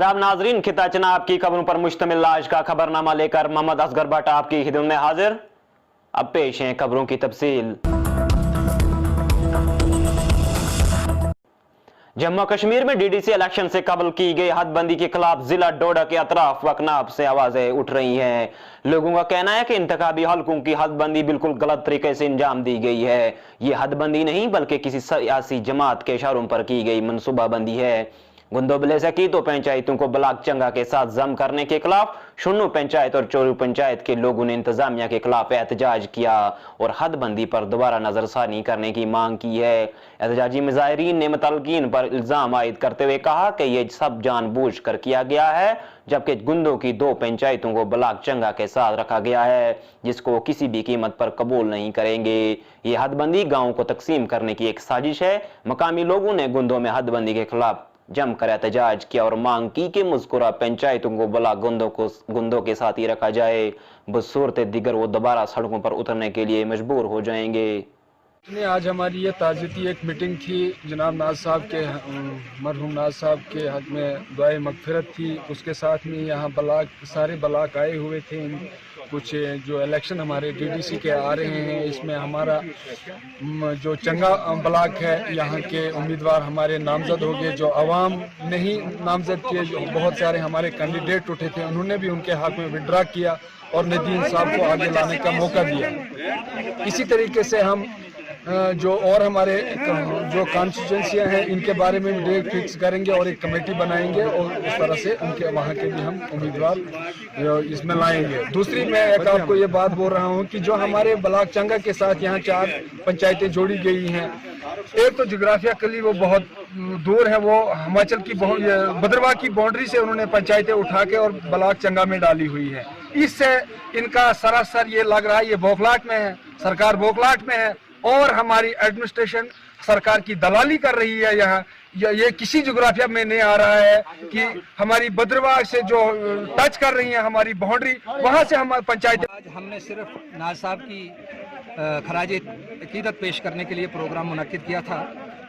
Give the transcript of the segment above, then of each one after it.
आदाब नाजरीन, खिता चनाब की खबरों पर मुश्तमिल आज का खबरनामा लेकर मोहम्मद असगर भट्ट आपकी खिदमत में हाजिर। अब पेश हैं खबरों की तफसील। जम्मू कश्मीर में डीडीसी इलेक्शन से कबल की गई हदबंदी के खिलाफ जिला डोडा के अतराफ वकनाब से आवाजें उठ रही हैं। लोगों का कहना है कि इंतखाबी हलकों की हदबंदी बिल्कुल गलत तरीके से अंजाम दी गई है। ये हदबंदी नहीं बल्कि किसी सियासी जमात के इशारों पर की गई मनसूबाबंदी है। गुंदो बलेसा की तो पंचायतों को ब्लॉक चंगा के साथ जम करने के खिलाफ शुन्नू पंचायत और चोरू पंचायत के लोगों ने इंतजामिया के खिलाफ एहतजाज किया और हदबंदी पर दोबारा नजरसानी करने की मांग की है। एहतजाजी मुजाहिरीन ने मुतलकीन पर इल्जाम आयद करते हुए कहा कि यह सब जानबूझ कर किया गया है, जबकि गुंदो की 2 पंचायतों को ब्लॉक चंगा के साथ रखा गया है, जिसको किसी भी कीमत पर कबूल नहीं करेंगे। ये हदबंदी गाँव को तकसीम करने की एक साजिश है। मकामी लोगों ने गुंदो में हदबंदी के खिलाफ जमकर एहतजाज किया और मांग की कि मुस्कुरा पंचायतों को ब्लॉक गुंदों के साथ ही रखा जाए। बसूरत दिगर वो दोबारा सड़कों पर उतरने के लिए मजबूर हो जाएंगे। आज हमारी ये ताज़ियती एक मीटिंग थी। जनाब नाज साहब के मरहूम नाज साहब के हक में दुआए मगफिरत थी। उसके साथ में यहाँ सारे ब्लॉक आए हुए थे। कुछ जो इलेक्शन हमारे डीडीसी के आ रहे हैं, इसमें हमारा जो चंगा ब्लॉक है, यहाँ के उम्मीदवार हमारे नामजद हो गए। जो अवाम नहीं नामजद किए, जो बहुत सारे हमारे कैंडिडेट उठे थे, उन्होंने भी उनके हक में विड्रा किया और नदीम साहब को आगे लाने का मौका दिया। इसी तरीके से हम जो और हमारे जो कॉन्स्टिट्यूंसियाँ हैं, इनके बारे में डेट फिक्स करेंगे और एक कमेटी बनाएंगे और इस तरह से उनके वहाँ के भी हम उम्मीदवार इसमें लाएंगे। दूसरी मैं एक आपको ये बात बोल रहा हूँ कि जो हमारे ब्लॉक चंगा के साथ यहाँ 4 पंचायतें जोड़ी गई हैं, एक तो जोग्राफिकली वो बहुत दूर है, वो हिमाचल की भद्रवाह की बाउंड्री से उन्होंने पंचायतें उठा के और ब्लॉक चंगा में डाली हुई है। इससे इनका सरासर ये लग रहा है ये बौखलाहट में है, सरकार बौखलाहट में है और हमारी एडमिनिस्ट्रेशन सरकार की दलाली कर रही है। यहाँ ये किसी जोग्राफिया में नहीं आ रहा है कि हमारी भद्रवाह से जो टच कर रही है हमारी बाउंड्री, वहाँ से हम पंचायत। आज हमने सिर्फ नाज साहब की खराज अकीदत पेश करने के लिए प्रोग्राम मुनक्किद किया था,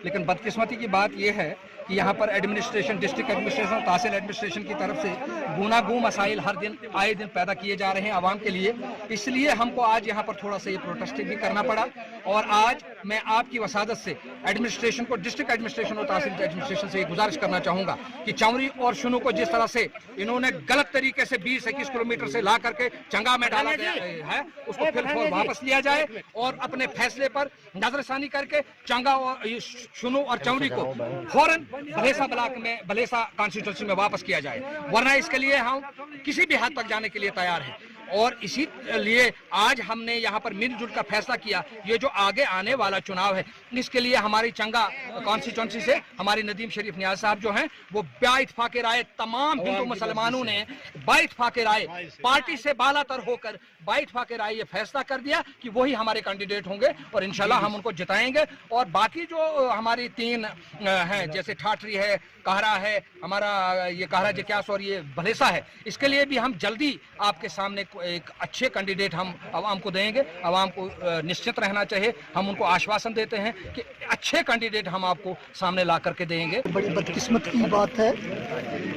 लेकिन बदकिस्मती की बात यह है कि यहाँ पर एडमिनिस्ट्रेशन, डिस्ट्रिक्ट एडमिनिस्ट्रेशन, तहसील एडमिनिस्ट्रेशन की तरफ से गूनागूं मसाइल हर दिन आए दिन पैदा किए जा रहे हैं आवाम के लिए। इसलिए हमको आज यहाँ पर थोड़ा सा ये प्रोटेस्ट भी करना पड़ा। और आज मैं आपकी वसादत से एडमिनिस्ट्रेशन को, डिस्ट्रिक्ट एडमिनिस्ट्रेशन और तहसील एडमिनिस्ट्रेशन से ये गुजारिश करना चाहूँगा कि चौरी और शुनू को जिस तरह से इन्होंने गलत तरीके से 20-21 किलोमीटर से ला करके चंगा में डाला गया है, उसको फिर वापस लिया जाए और अपने फैसले पर नजरसानी करके चंगा और शुनू और चौरी को फौरन भलेसा ब्लॉक में, भलेसा कॉन्स्टिट्यूंसी में वापस किया जाए, वरना इसके लिए हम किसी भी हद तक जाने के लिए तैयार हैं। और इसी लिए आज हमने यहाँ पर मिलजुल का फैसला किया। ये जो आगे आने वाला चुनाव है, इसके लिए हमारी चंगा कॉन्स्टिट्यूंसी से हमारी नदीम शरीफ नियाज साहब जो हैं, वो बाइत्तेफाक राय तमाम हिंदू मुसलमानों ने बाइत्तेफाक राय, पार्टी से बालातर होकर बाइत्तेफाक राय ये फैसला कर दिया कि वही हमारे कैंडिडेट होंगे और इंशाल्लाह हम उनको जिताएंगे। और बाकी जो हमारी 3 हैं, जैसे ठाठरी है, कहरा है, हमारा ये कहरा जक्यास और ये भलेसा है, इसके लिए भी हम जल्दी आपके सामने एक अच्छे कैंडिडेट हम आवाम को देंगे। आवाम को निश्चित रहना चाहिए, हम उनको आश्वासन देते हैं कि अच्छे कैंडिडेट हम आपको सामने ला करके देंगे। बड़ी बदकिस्मत की बात है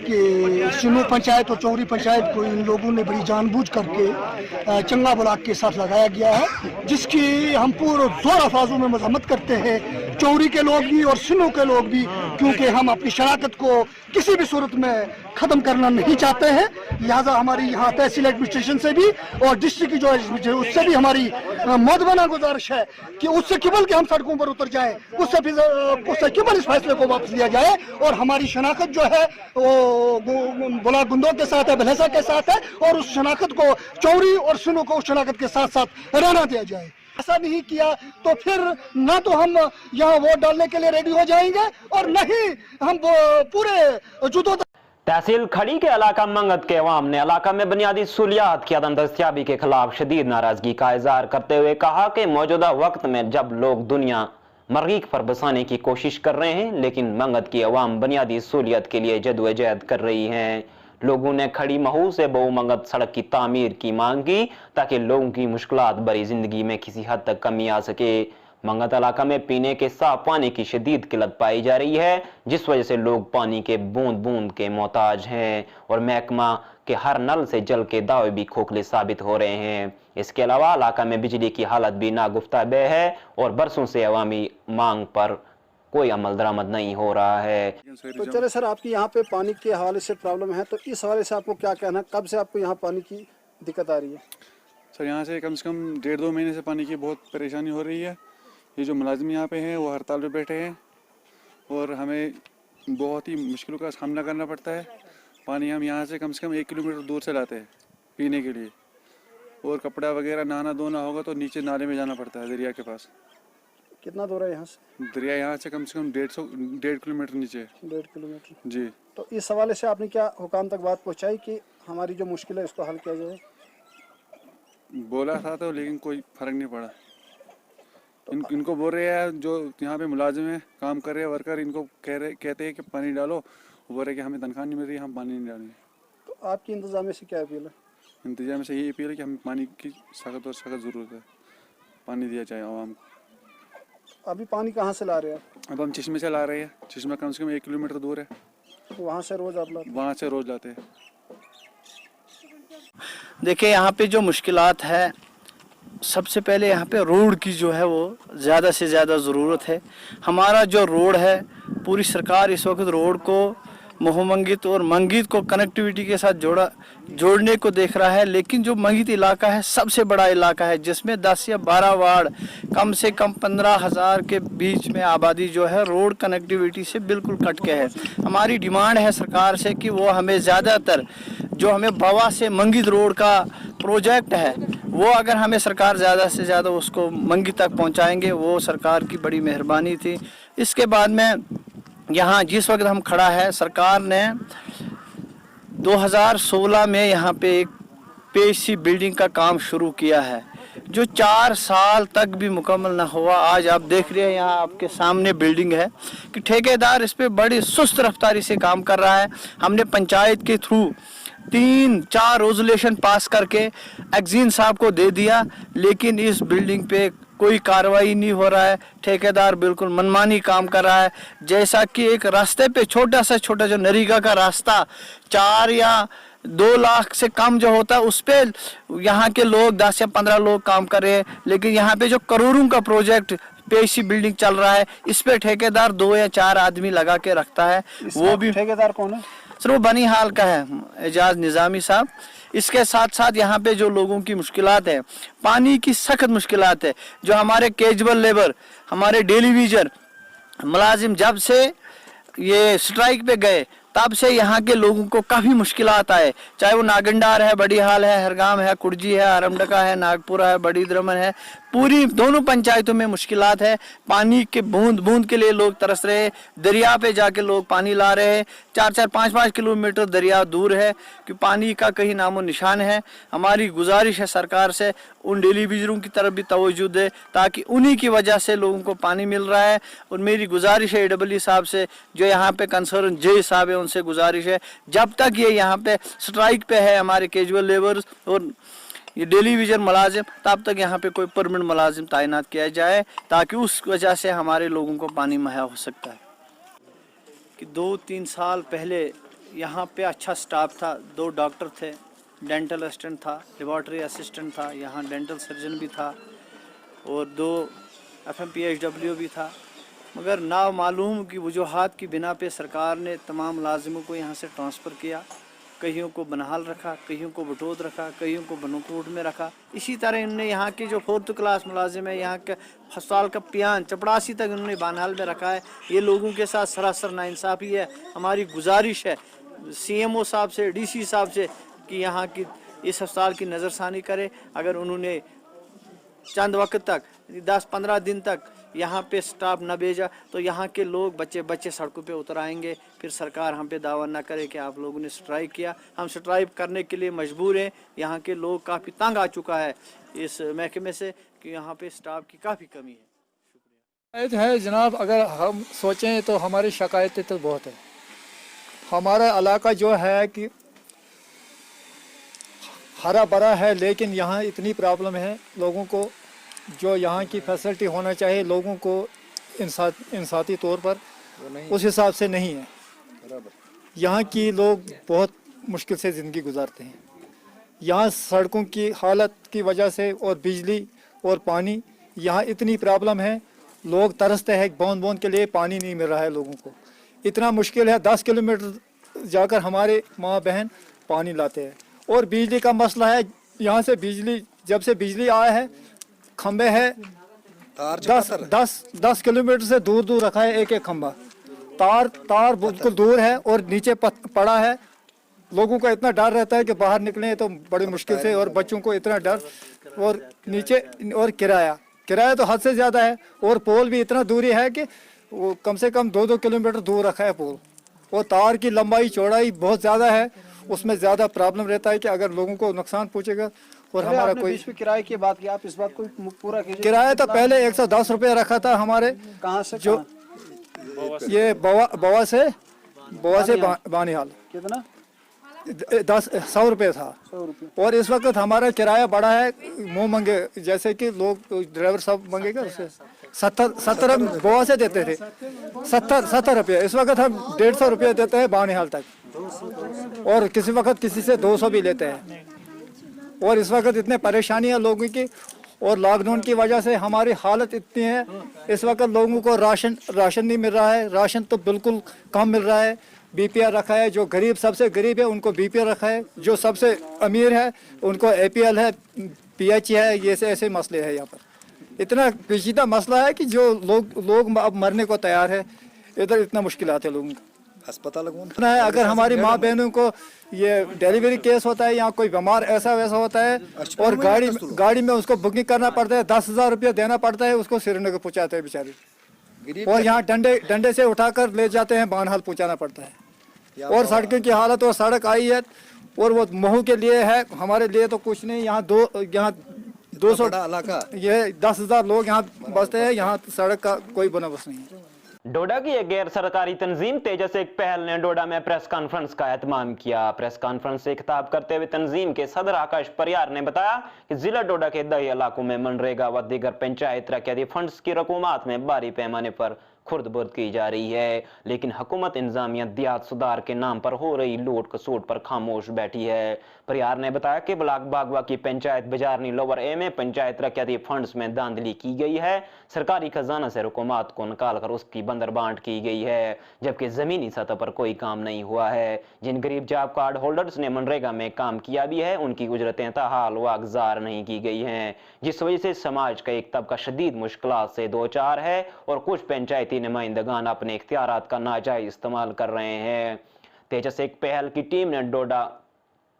कि शुनू पंचायत और चौरी पंचायत को इन लोगों ने बड़ी जानबूझ करके चंगा ब्लॉक के साथ लगाया गया है, जिसकी हम पूरे जोर अफाजों में मजम्मत करते हैं, चौरी के लोग भी और शुनू के लोग भी, क्योंकि हम अपनी शराकत को किसी भी सूरत में खत्म करना नहीं चाहते हैं। लिहाजा हमारी यहाँ तहसील एडमिनिस्ट्रेशन से भी और डिस्ट्रिक्ट की जो एडमिनिस्ट्रेशन, उससे भी हमारी मौदबाना गुजारिश है कि उससे केवल के हम सड़कों पर उतर जाएं, उससे केवल इस फैसले को वापस लिया जाए और हमारी शनाख्त जो है वो ब्लॉक गुंदों के साथ है, भलेसा के साथ है, और उस शनाख्त को चौरी और शुनू को उस शनाख्त के साथ साथ रहना दिया जाए। ऐसा नहीं किया तो फिर ना तो हम यहाँ वोट डालने के लिए रेडी हो जाएंगे और नहीं हम पूरे जुदो। तहसील खड़ी के इलाका मंगत के अवाम ने इलाका में बुनियादी सहूलियात की अदम दस्तियाबी के खिलाफ शदीद नाराजगी का इजहार करते हुए कहा कि मौजूदा वक्त में जब लोग दुनिया मरीख पर बसाने की कोशिश कर रहे हैं, लेकिन मंगत की अवाम बुनियादी सहूलियत के लिए जदोजहद कर रही है। लोगों ने खड़ी महू से बहुमंगत सड़क की तामीर की मांग की ताकि लोगों की मुश्किलात भरी जिंदगी में किसी हद तक कमी आ सके। मंगत इलाका में पीने के साफ पानी की शदीद किल्लत पाई जा रही है, जिस वजह से लोग पानी के बूंद बूंद के मोहताज हैं और महकमा के हर नल से जल के दावे भी खोखले साबित हो रहे हैं। इसके अलावा इलाका में बिजली की हालत भी नागुफ्ताबे है और बरसों से अवामी मांग पर कोई अमल दरामद नहीं हो रहा है। तो चले सर, आपकी यहाँ पे पानी के हवाले से प्रॉब्लम है, तो इस हवाले से आपको क्या कहना है, कब से आपको यहाँ पानी की दिक्कत आ रही है? सर यहाँ से कम 1.5-2 महीने से पानी की बहुत परेशानी हो रही है। ये जो मुलाजिम यहाँ पे हैं वो हड़ताल पे बैठे हैं और हमें बहुत ही मुश्किलों का सामना करना पड़ता है। पानी हम यहाँ से कम 1 किलोमीटर दूर से लाते हैं पीने के लिए, और कपड़ा वगैरह नहाना धोना होगा तो नीचे नाले में जाना पड़ता है दरिया के पास। कितना दूर है यहाँ से? दरिया यहाँ से कम 1.5 किलोमीटर नीचे है। 1.5 किलोमीटर जी। तो इस हवाले से आपने क्या हुकाम तक बात पहुँचाई कि हमारी जो मुश्किल है इसको हल किया जाए? बोला था तो लेकिन कोई फर्क नहीं पड़ा। इनको बोल रहे हैं जो यहाँ पे मुलाजिम है, काम कर रहे हैं वर्कर, इनको कहते हैं कि पानी डालो, वो बोल रहे कि हमें तनख्वाह नहीं मिल रही, हम पानी नहीं डालेंगे। तो आपकी इंतजामिया से क्या अपील है? इंतजाम से यही अपील है कि हमें पानी की सख्त और सख्त ज़रूरत है, पानी दिया जाए आवाम को। अभी पानी कहाँ से ला रहे हैं? अब हम चश्मे से ला रहे हैं। चश्मा कम से कम 1 किलोमीटर दूर है, तो वहाँ से रोज़ आप लाते? वहाँ से रोज़ लाते हैं। देखिए यहाँ पे जो मुश्किलात है, सबसे पहले यहाँ पे रोड की जो है वो ज़्यादा से ज़्यादा ज़रूरत है। हमारा जो रोड है, पूरी सरकार इस वक्त रोड को मोहमंगित और मंगित को कनेक्टिविटी के साथ जोड़ने को देख रहा है, लेकिन जो मंगित इलाका है सबसे बड़ा इलाका है, जिसमें 10 या 12 वार्ड, कम से कम 15,000 के बीच में आबादी जो है रोड कनेक्टिविटी से बिल्कुल कट के है। हमारी डिमांड है सरकार से कि वो हमें ज़्यादातर जो हमें बवा से मंगित रोड का प्रोजेक्ट है, वो अगर हमें सरकार ज़्यादा से ज़्यादा उसको मंगी तक पहुंचाएंगे, वो सरकार की बड़ी मेहरबानी थी। इसके बाद में यहाँ जिस वक्त हम खड़ा है, सरकार ने 2016 में यहाँ पे एक पीएचसी बिल्डिंग का काम शुरू किया है, जो 4 साल तक भी मुकम्मल ना हुआ। आज आप देख रहे हैं यहाँ आपके सामने बिल्डिंग है कि ठेकेदार इस पे बड़ी सुस्त रफ्तारी से काम कर रहा है। हमने पंचायत के थ्रू 3-4 रेजोल्यूशन पास करके एक्जीन साहब को दे दिया, लेकिन इस बिल्डिंग पे कोई कार्रवाई नहीं हो रहा है। ठेकेदार बिल्कुल मनमानी काम कर रहा है। जैसा कि एक रास्ते पे छोटा जो नरेगा का रास्ता 4 या 2 लाख से कम जो होता है, उस पे यहाँ के लोग 10 या 15 लोग काम कर रहे हैं, लेकिन यहाँ पे जो करोड़ों का प्रोजेक्ट पीएचसी बिल्डिंग चल रहा है, इस पे ठेकेदार 2 या 4 आदमी लगा के रखता है। वो भी ठेकेदार कौन है सर? वो बनी हाल का है, एजाज निजामी साहब। इसके साथ साथ यहाँ पे जो लोगों की मुश्किलात है, पानी की सख्त मुश्किलात है। जो हमारे कैजुअल लेबर, हमारे डेली वेजर मुलाजिम जब से ये स्ट्राइक पे गए, तब से यहाँ के लोगों को काफ़ी मुश्किलात आए, चाहे वो नागंडार है, बड़ी हाल है, हरगाम है, कुर्जी है, आरमडका है, नागपुरा है, बड़ी द्रमन है, पूरी दोनों पंचायतों में मुश्किलात है। पानी के बूंद बूंद के लिए लोग तरस रहे हैं। दरिया पे जाके लोग पानी ला रहे हैं। 4-4, 5-5 किलोमीटर दरिया दूर है कि पानी का कहीं नामो निशान है। हमारी गुजारिश है सरकार से, उन डेली वेजरों की तरफ भी तवज्जो दे, ताकि उन्हीं की वजह से लोगों को पानी मिल रहा है। और मेरी गुजारिश है AEE साहब से, जो यहाँ पे कंसर्न जे साहब है, उनसे गुजारिश है, जब तक ये यहाँ पे स्ट्राइक पे है हमारे कैजुअल लेबर्स और ये डेली विजन मुलाजिम, तब तक यहाँ पे कोई परमानेंट मुलाजिम तैनात किया जाए, ताकि उस वजह से हमारे लोगों को पानी मुहैया हो सकता है। कि 2-3 साल पहले यहाँ पे अच्छा स्टाफ था, 2 डॉक्टर थे, डेंटल असिस्टेंट था, लेबॉर्ट्री असिस्टेंट था, यहाँ डेंटल सर्जन भी था और 2 FMPHW भी था। मगर नामालूम की वजूहात की बिना पे सरकार ने तमाम मुलाजिमों को यहाँ से ट्रांसफ़र किया। कईयों को बनहाल रखा, कईयों को बटोद रखा, कईयों को बनकोट में रखा। इसी तरह इन्होंने यहाँ के जो 4th क्लास मुलाजिम है, यहाँ के अस्पताल का पियान चपड़ासी तक इन्होंने बनहाल में रखा है। ये लोगों के साथ सरासर नाइंसाफ़ी है। हमारी गुजारिश है CMO साहब से, DC साहब से कि यहाँ की इस अस्पताल की नज़रसानी करे। अगर उन्होंने चंद वक्त तक 10-15 दिन तक यहाँ पे स्टाफ न भेजा, तो यहाँ के लोग बच्चे सड़कों पे उतर आएंगे। फिर सरकार हम पे दावा न करे कि आप लोगों ने स्ट्राइक किया। हम स्ट्राइक करने के लिए मजबूर हैं। यहाँ के लोग काफ़ी तंग आ चुका है इस महकमे से कि यहाँ पे स्टाफ की काफ़ी कमी है। शिकायत है जनाब, अगर हम सोचें तो हमारी शिकायतें तो बहुत है। हमारा इलाका जो है कि हरा भरा है, लेकिन यहाँ इतनी प्रॉब्लम है, लोगों को जो यहाँ की फैसिलिटी होना चाहिए लोगों को इंसाती तौर पर उस हिसाब से नहीं है। यहाँ की लोग बहुत मुश्किल से ज़िंदगी गुजारते हैं। यहाँ सड़कों की हालत की वजह से और बिजली और पानी यहाँ इतनी प्रॉब्लम है, लोग तरसते हैं, बूंद बूंद के लिए पानी नहीं मिल रहा है लोगों को। इतना मुश्किल है, 10 किलोमीटर जाकर हमारे माँ बहन पानी लाते हैं। और बिजली का मसला है, यहाँ से बिजली, जब से बिजली आया है खंबे है 10 किलोमीटर से दूर दूर रखा है एक एक खंबा। तार बिल्कुल दूर है और नीचे पड़ा है। लोगों को इतना डर रहता है कि बाहर निकले तो बड़ी मुश्किल से, और बच्चों को इतना डर, और नीचे और किराया तो हद से ज़्यादा है। और पोल भी इतना दूरी है कि वो कम से कम 2-2 किलोमीटर दूर रखा है पोल। और तार की लंबाई चौड़ाई बहुत ज़्यादा है, उसमें ज़्यादा प्रॉब्लम रहता है कि अगर लोगों को नुकसान पहुँचेगा। और हमारा कोई किराए की बात की, आप इस बात को पूरा कीजिए। किराया तो पहले 110 रुपये रखा था हमारे। कहाँ से जो ये बवा से बानिहाल कितना 100 रुपये था। 100 रुपये। और इस वक्त हमारा किराया बढ़ा है मुँह मंगे, जैसे कि लोग ड्राइवर साहब मंगेगा उससे 70 बवा से देते थे 70 रुपये। इस वक्त हम 150 रुपये देते हैं बानिहाल तक, और किसी वक्त किसी से 200 भी लेते हैं। और इस वक्त इतने परेशानी है लोगों की, और लॉकडाउन की वजह से हमारी हालत इतनी है, इस वक्त लोगों को राशन नहीं मिल रहा है। राशन तो बिल्कुल कम मिल रहा है। बीपीएल रखा है, जो गरीब सबसे गरीब है उनको बीपीएल रखा है, जो सबसे अमीर है उनको एपीएल है, पीएच है। ये ऐसे मसले हैं यहाँ पर। इतना पेचीदा मसला है कि जो लोग अब मरने को तैयार है। इधर इतना मुश्किल आते हैं लोगों को। अस्पताल है अगर हमारी माँ बहनों को ये डिलीवरी केस होता है, यहाँ कोई बीमार ऐसा वैसा होता है, और गाड़ी में उसको बुकिंग करना पड़ता है, 10,000 रुपया देना पड़ता है, उसको श्रीनगर पहुँचाते हैं बेचारे। और यहाँ डंडे से उठाकर ले जाते हैं, बानहाल पहुँचाना पड़ता है। और सड़कों की हालत, और सड़क आई है और वो महू के लिए है, हमारे लिए तो कुछ नहीं। यहाँ 200 इलाका, ये 10,000 लोग यहाँ बसते हैं। यहाँ सड़क का कोई बंदोबस्त नहीं है। डोडा की एक गैर सरकारी तंजीम तेजस एक पहल ने डोडा में प्रेस कॉन्फ्रेंस का एहतमाम किया। प्रेस कॉन्फ्रेंस से खिताब करते हुए तंजीम के सदर आकाश परियार ने बताया कि जिला डोडा के दही इलाकों में मनरेगा व दीगर पंचायत तरक्याती फंड्स की रकूमात में भारी पैमाने पर खुर्द-बुर्द की जा रही है, लेकिन हुकूमत इंतजामिया दियात सुधार के नाम पर हो रही लूट खसोट पर खामोश बैठी है। परियार ने बताया कि ब्लॉक बागवा की पंचायत बजारनी लोअर ए में पंचायत तरक्याती फंड्स में धांधली की गई है। सरकारी खजाना से रकूमात को निकालकर उसकी बंदरबांट की गई है, जबकि जमीनी सतह पर कोई काम नहीं हुआ है। जिन गरीब जॉब कार्ड होल्डर्स ने मनरेगा में काम किया भी है, उनकी उजरतें ताहाल वागजार नहीं की गई हैं, जिस वजह से समाज का एक तबका शदीद मुश्किलात से दो चार है और कुछ पंचायती नुमाइंदगान अपने इख्तियारात का नाजायज इस्तेमाल कर रहे हैं। तेजस एक पहल की टीम ने डोडा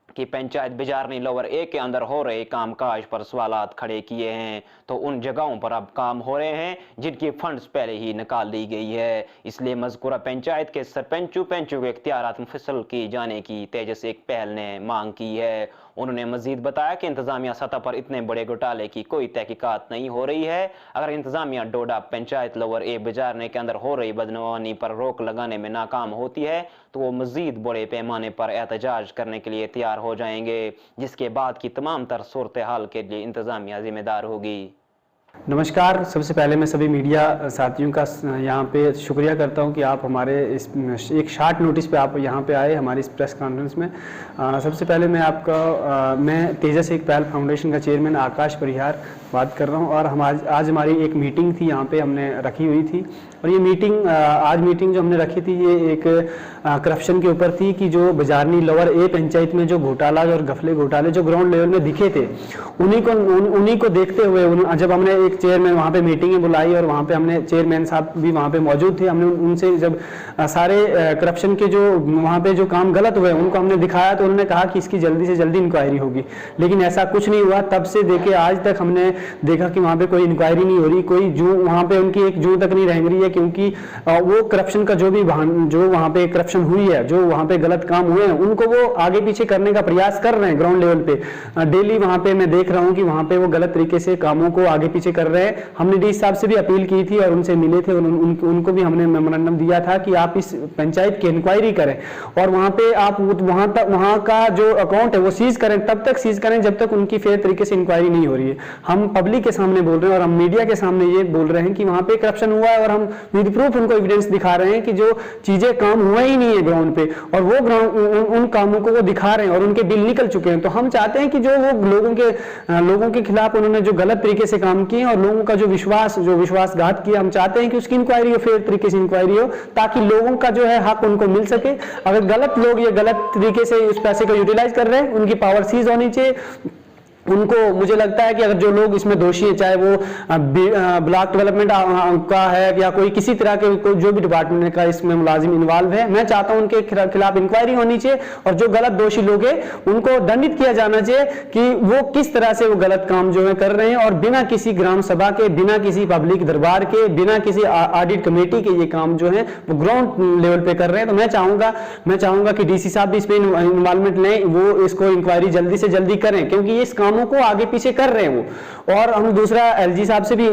की पंचायत बिजारनी लोअर ए के अंदर हो रहे कामकाज पर सवालात खड़े किए हैं, तो उन जगहों पर अब काम हो रहे हैं जिनकी फंड्स पहले ही निकाल दी गई है। इसलिए मज़कूरा पंचायत के सरपंचों के इख्तियारात मुफस्सल किए जाने की तेजस एक पहल ने मांग की है। उन्होंने मजीद बताया कि इंतजामिया सतह पर इतने बड़े घोटाले की कोई तहकीकात नहीं हो रही है। अगर इंतजामिया डोडा पंचायत लोअर ए बिजारने के अंदर हो रही बदनवानी पर रोक लगाने में नाकाम होती है तो वो मजीद बड़े पैमाने पर एहतजाज करने के लिए तैयार हो जाएंगे, जिसके बाद की तमाम तर सूरत हाल के लिए इंतजामिया जिम्मेदार होगी। नमस्कार, सबसे पहले मैं सभी मीडिया साथियों का यहाँ पे शुक्रिया करता हूँ कि आप हमारे इस एक शार्ट नोटिस पे आप यहाँ पे आए हमारी इस प्रेस कॉन्फ्रेंस में। सबसे पहले मैं तेजस एक पहल फाउंडेशन का चेयरमैन आकाश परिहार बात कर रहा हूँ, और आज हमारी एक मीटिंग थी यहाँ पे हमने रखी हुई थी, और ये मीटिंग जो हमने रखी थी ये एक करप्शन के ऊपर थी कि जो बजारनी लोअर ए पंचायत में जो घोटाला और गफले घोटाले जो ग्राउंड लेवल में दिखे थे उन्हीं को देखते हुए जब हमने एक चेयरमैन वहाँ पे मीटिंगें बुलाई, और वहाँ पे हमने चेयरमैन साहब भी वहाँ पे मौजूद थे। हमने उनसे जब सारे करप्शन के जो वहाँ पे जो काम गलत हुए उनको हमने दिखाया, तो उन्होंने कहा कि इसकी जल्दी से जल्दी इंक्वायरी होगी, लेकिन ऐसा कुछ नहीं हुआ। तब से देखे आज तक हमने देखा कि वहाँ पे कोई इंक्वायरी नहीं हो रही, कोई जू वहाँ पे उनकी एक जू तक नहीं रह रही है, क्योंकि वो करप्शन का जो वहाँ पे करप्शन हुई है, जो वहाँ पे गलत काम हुए हैं, उनको वो आगे पीछे करने का प्रयास कर रहे हैं ग्राउंड लेवल पे। डेली वहाँ पे मैं देख रहा हूँ कि वहाँ पे वो गलत तरीके से कामों को आगे पीछे से कर रहे हैं। हमने डीसी साहब से भी अपील की थी और उनसे मिले थे, उनको भी हमने मेमोरेंडम दिया था कि आप इस पंचायत की इंक्वायरी करें और वहाँ पे आप वहाँ का जो अकाउंट है वो सीज करें, तब तक सीज करें जब तक उनकी फेयर तरीके से इंक्वायरी नहीं हो रही है। हम पब्लिक के सामने बोल रहे हैं और हम मीडिया के सामने ये बोल रहे हैं कि वहाँ पे करप्शन हुआ है और हम विद प्रूफ उनको एविडेंस दिखा रहे हैं कि जो चीजें काम हुआ ही नहीं है ग्राउंड पे, और वो ग्राउंड उन कामों को वो दिखा रहे हैं और उनके बिल निकल चुके हैं। तो हम चाहते हैं कि जो वो लोगों के खिलाफ उन्होंने जो गलत तरीके से काम किए और लोगों का जो विश्वासघात किया, हम चाहते हैं कि उसकी इंक्वायरी हो, फेयर तरीके से इंक्वायरी हो, ताकि लोगों का जो है हक उनको मिल सके। अगर गलत लोग ये गलत तरीके से इस पैसे को यूटिलाइज कर रहे हैं, उनकी पावर सीज होनी चाहिए। उनको, मुझे लगता है कि अगर जो लोग इसमें दोषी है, चाहे वो ब्लॉक डेवलपमेंट का है या कोई किसी तरह के जो भी डिपार्टमेंट का इसमें मुलाजिम इन्वॉल्व है, मैं चाहता हूं उनके खिलाफ इंक्वायरी होनी चाहिए और जो गलत दोषी लोग हैं उनको दंडित किया जाना चाहिए कि वो किस तरह से वो गलत काम जो है कर रहे हैं और बिना किसी ग्राम सभा के, बिना किसी पब्लिक दरबार के, बिना किसी ऑडिट कमेटी के ये काम जो है वो ग्राउंड लेवल पे कर रहे हैं। तो मैं चाहूंगा कि डीसी साहब भी इसमें इन्वॉल्वमेंट लें, वो इसको इंक्वायरी जल्दी से जल्दी करें, क्योंकि ये इस कामों को आगे पीछे कर रहे हैं वो। और हम दूसरा एलजी साहब से भी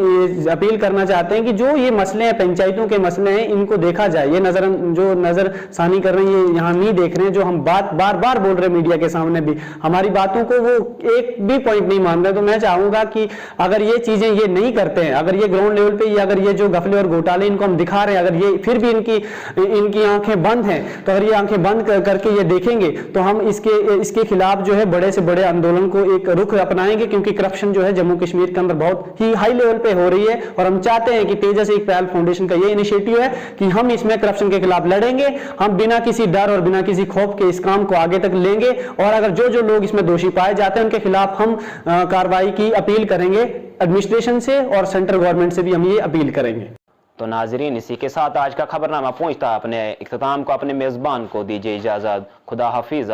अपील करना चाहते हैं कि जो ये मसले हैं, पंचायतों के मसले हैं, इनको देखा जाए। ये नजरसानी कर रहे हैं, यहाँ नहीं देख रहे हैं, जो हम बार बार बोल रहे हैं मीडिया के सामने भी, हमारी बातों को वो एक भी पॉइंट नहीं मान रहे। तो मैं चाहूंगा कि अगर ये चीजें ये नहीं करते हैं, अगर ये ग्राउंड लेवल पे अगर ये जो गफले और घोटाले इनको हम दिखा रहे हैं, अगर ये फिर भी इनकी आंखें बंद हैं, तो अगर ये आंखें बंद करके ये देखेंगे तो हम इसके खिलाफ जो है बड़े से बड़े आंदोलन को एक रुख अपनाएंगे, क्योंकि करप्शन जो है जम्मू कश्मीर के अंदर बहुत ही हाई लेवल पे हो रही है। और हम चाहते हैं कि तेजस इकबाल फाउंडेशन का ये इनिशिएटिव है कि हम इसमें करप्शन के खिलाफ लड़ेंगे, हम बिना किसी डर और बिना किसी खौफ के इस काम को आगे तक लेंगे और अगर जो लोग इसमें दोषी पाए जाते हैं उनके खिलाफ हम कार्रवाई की अपील करेंगे एडमिनिस्ट्रेशन से, और सेंट्रल गवर्नमेंट से भी हम ये अपील करेंगे। तो नाजरीन, इसी के साथ आज का खबरनामा पहुंचता अपने इख्तिताम को। अपने मेजबान को दीजिए इजाजत। खुदा हाफिज।